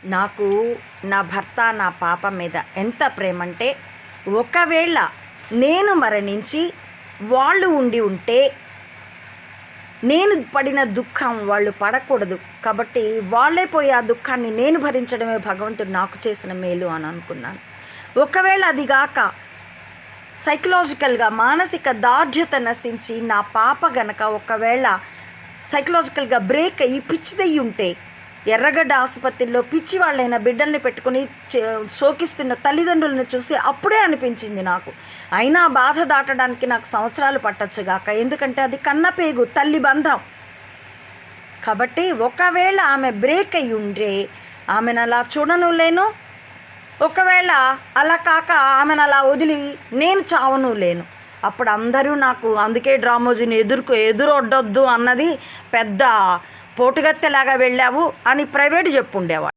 నాకు నా భర్త, నా పాప మీద ఎంత ప్రేమ అంటే, ఒకవేళ నేను మరణించి వాళ్ళు ఉండి ఉంటే నేను పడిన దుఃఖం వాళ్ళు పడకూడదు. కాబట్టి వాళ్ళే పోయి ఆ దుఃఖాన్ని నేను భరించడమే భగవంతుడు నాకు చేసిన మేలు అని అనుకున్నాను. ఒకవేళ అది గాక సైకలాజికల్గా మానసిక దార్ఢ్యత నశించి నా పాప గనక ఒకవేళ సైకలాజికల్గా బ్రేక్ అయ్యి పిచ్చిదయ్యి ఉంటే, ఎర్రగడ్డ ఆసుపత్రిలో పిచ్చి వాళ్ళైన బిడ్డల్ని పెట్టుకుని శోకిస్తున్న తల్లిదండ్రులను చూసి అప్పుడే అనిపించింది నాకు, అయినా బాధ దాటడానికి నాకు సంవత్సరాలు పట్టచ్చుగాక, ఎందుకంటే అది కన్నపేగు, తల్లి బంధం. కాబట్టి ఒకవేళ ఆమె బ్రేక్ అయ్యి ఉంటే ఆమెను అలా చూడను లేను, ఒకవేళ అలా కాక ఆమెను అలా వదిలి నేను చావను లేను. అప్పుడు అందరూ నాకు అందుకే డ్రామోజీని ఎదురొడ్డొద్దు అన్నది, పెద్ద పోటుగత్తెలాగా వెళ్ళావు అని ప్రైవేట్ చెప్పుండేవాడు.